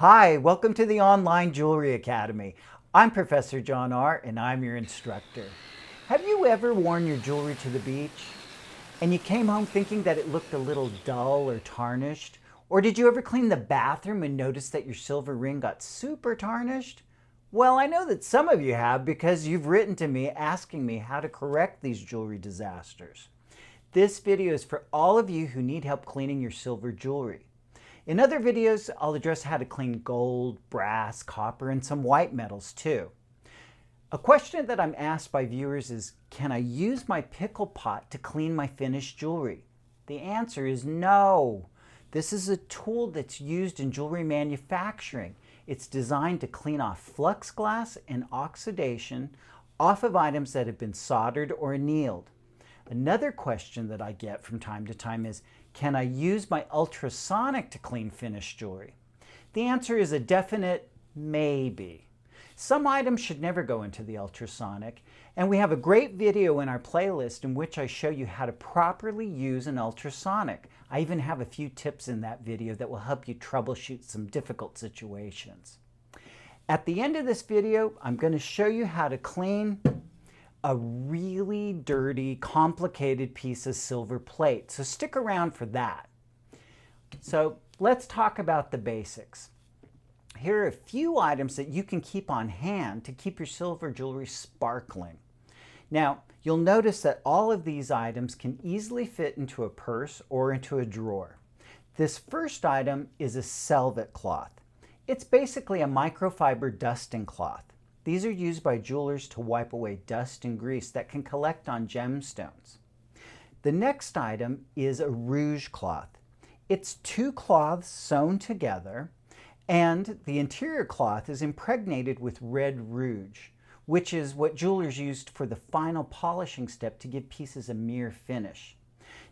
Hi, welcome to the Online Jewelry Academy. I'm Professor John Ahr and I'm your instructor. Have you ever worn your jewelry to the beach and you came home thinking that it looked a little dull or tarnished? Or did you ever clean the bathroom and notice that your silver ring got super tarnished? Well, I know that some of you have because you've written to me asking me how to correct these jewelry disasters. This video is for all of you who need help cleaning your silver jewelry. In other videos, I'll address how to clean gold, brass, copper, and some white metals too. A question that I'm asked by viewers is, can I use my pickle pot to clean my finished jewelry? The answer is no. This is a tool that's used in jewelry manufacturing. It's designed to clean off flux glass and oxidation off of items that have been soldered or annealed. Another question that I get from time to time is, can I use my ultrasonic to clean finished jewelry? The answer is a definite maybe. Some items should never go into the ultrasonic, and we have a great video in our playlist in which I show you how to properly use an ultrasonic. I even have a few tips in that video that will help you troubleshoot some difficult situations. At the end of this video, I'm going to show you how to clean a really dirty, complicated piece of silver plate. So stick around for that. So let's talk about the basics. Here are a few items that you can keep on hand to keep your silver jewelry sparkling. Now, you'll notice that all of these items can easily fit into a purse or into a drawer. This first item is a velvet cloth. It's basically a microfiber dusting cloth. These are used by jewelers to wipe away dust and grease that can collect on gemstones. The next item is a rouge cloth. It's two cloths sewn together, and the interior cloth is impregnated with red rouge, which is what jewelers used for the final polishing step to give pieces a mere finish.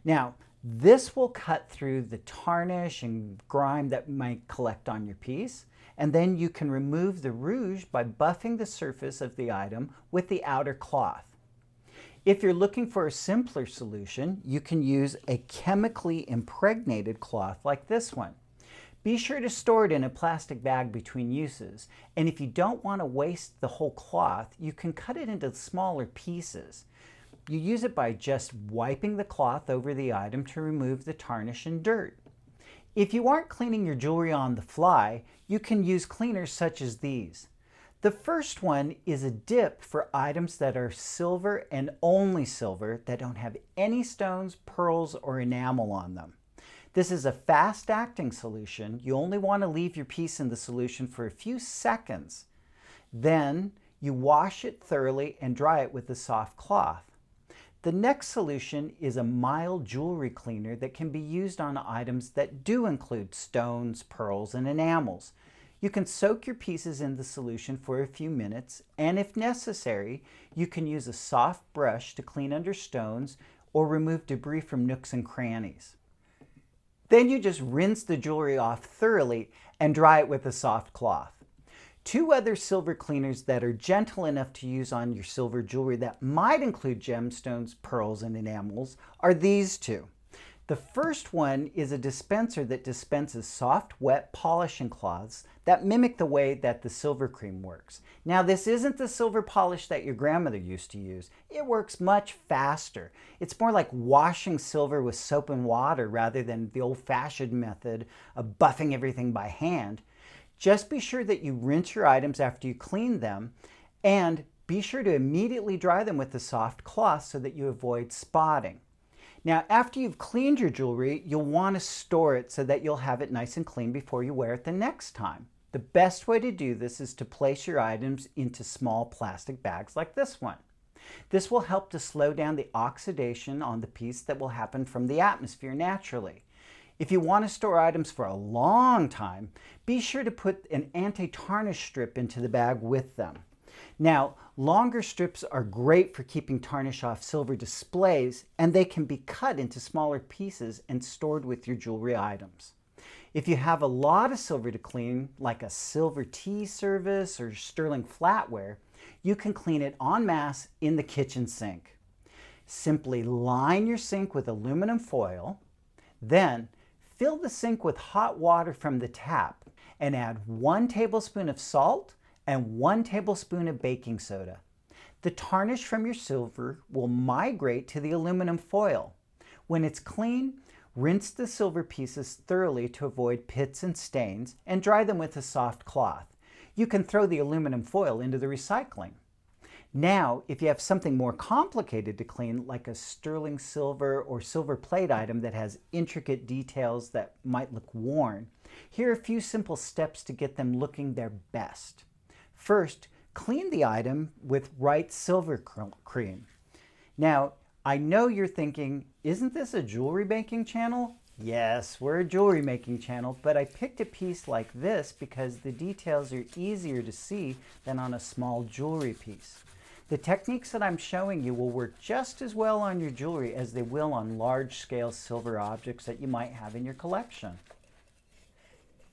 Now, this will cut through the tarnish and grime that might collect on your piece, and then you can remove the rouge by buffing the surface of the item with the outer cloth. If you're looking for a simpler solution, you can use a chemically impregnated cloth like this one. Be sure to store it in a plastic bag between uses, and if you don't want to waste the whole cloth, you can cut it into smaller pieces. You use it by just wiping the cloth over the item to remove the tarnish and dirt. If you aren't cleaning your jewelry on the fly, you can use cleaners such as these. The first one is a dip for items that are silver and only silver that don't have any stones, pearls, or enamel on them. This is a fast-acting solution. You only want to leave your piece in the solution for a few seconds. Then you wash it thoroughly and dry it with a soft cloth. The next solution is a mild jewelry cleaner that can be used on items that do include stones, pearls, and enamels. You can soak your pieces in the solution for a few minutes, and if necessary, you can use a soft brush to clean under stones or remove debris from nooks and crannies. Then you just rinse the jewelry off thoroughly and dry it with a soft cloth. Two other silver cleaners that are gentle enough to use on your silver jewelry that might include gemstones, pearls, and enamels are these two. The first one is a dispenser that dispenses soft, wet polishing cloths that mimic the way that the silver cream works. Now, this isn't the silver polish that your grandmother used to use. It works much faster. It's more like washing silver with soap and water rather than the old-fashioned method of buffing everything by hand. Just be sure that you rinse your items after you clean them, and be sure to immediately dry them with a soft cloth so that you avoid spotting. Now, after you've cleaned your jewelry, you'll want to store it so that you'll have it nice and clean before you wear it the next time. The best way to do this is to place your items into small plastic bags like this one. This will help to slow down the oxidation on the piece that will happen from the atmosphere naturally. If you want to store items for a long time, be sure to put an anti-tarnish strip into the bag with them. Now, longer strips are great for keeping tarnish off silver displays, and they can be cut into smaller pieces and stored with your jewelry items. If you have a lot of silver to clean, like a silver tea service or sterling flatware, you can clean it en masse in the kitchen sink. Simply line your sink with aluminum foil, then fill the sink with hot water from the tap and add 1 tablespoon of salt and 1 tablespoon of baking soda. The tarnish from your silver will migrate to the aluminum foil. When it's clean, rinse the silver pieces thoroughly to avoid pits and stains and dry them with a soft cloth. You can throw the aluminum foil into the recycling. Now, if you have something more complicated to clean, like a sterling silver or silver plate item that has intricate details that might look worn, here are a few simple steps to get them looking their best. First, clean the item with Wright silver cream. Now, I know you're thinking, isn't this a jewelry making channel? Yes, we're a jewelry making channel, but I picked a piece like this because the details are easier to see than on a small jewelry piece. The techniques that I'm showing you will work just as well on your jewelry as they will on large-scale silver objects that you might have in your collection.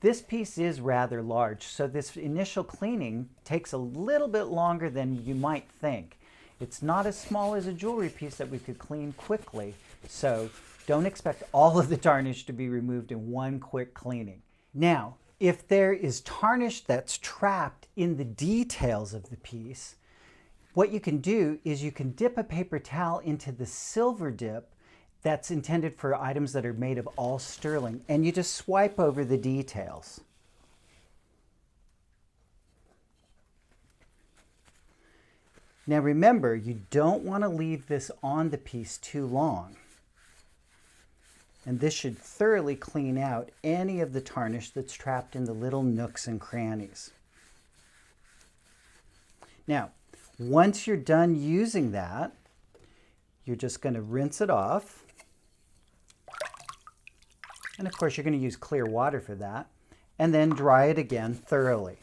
This piece is rather large, so this initial cleaning takes a little bit longer than you might think. It's not as small as a jewelry piece that we could clean quickly, so don't expect all of the tarnish to be removed in one quick cleaning. Now, if there is tarnish that's trapped in the details of the piece, what you can do is you can dip a paper towel into the silver dip that's intended for items that are made of all sterling, and you just swipe over the details. Now remember, you don't want to leave this on the piece too long. And this should thoroughly clean out any of the tarnish that's trapped in the little nooks and crannies. Now, once you're done using that, you're just going to rinse it off. And of course, you're going to use clear water for that. And then dry it again thoroughly.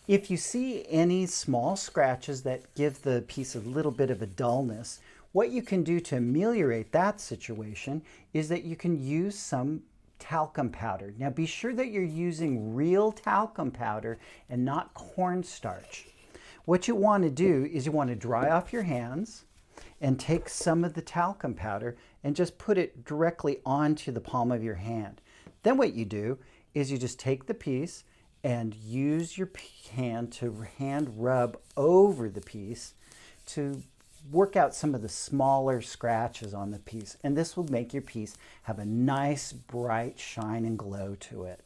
If you see any small scratches that give the piece a little bit of a dullness, what you can do to ameliorate that situation is that you can use some talcum powder. Now be sure that you're using real talcum powder and not cornstarch. What you want to do is you want to dry off your hands and take some of the talcum powder and just put it directly onto the palm of your hand. Then what you do is you just take the piece and use your hand to hand rub over the piece to work out some of the smaller scratches on the piece. And this will make your piece have a nice, bright shine and glow to it.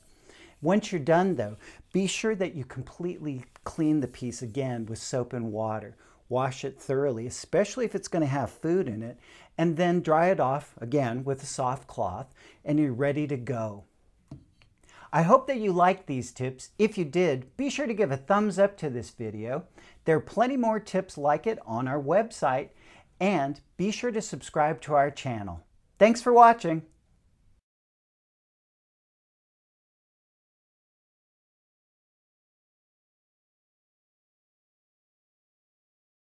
Once you're done though, be sure that you completely clean the piece again with soap and water. Wash it thoroughly, especially if it's going to have food in it, and then dry it off again with a soft cloth, and you're ready to go. I hope that you liked these tips. If you did, be sure to give a thumbs up to this video. There are plenty more tips like it on our website, and be sure to subscribe to our channel. Thanks for watching.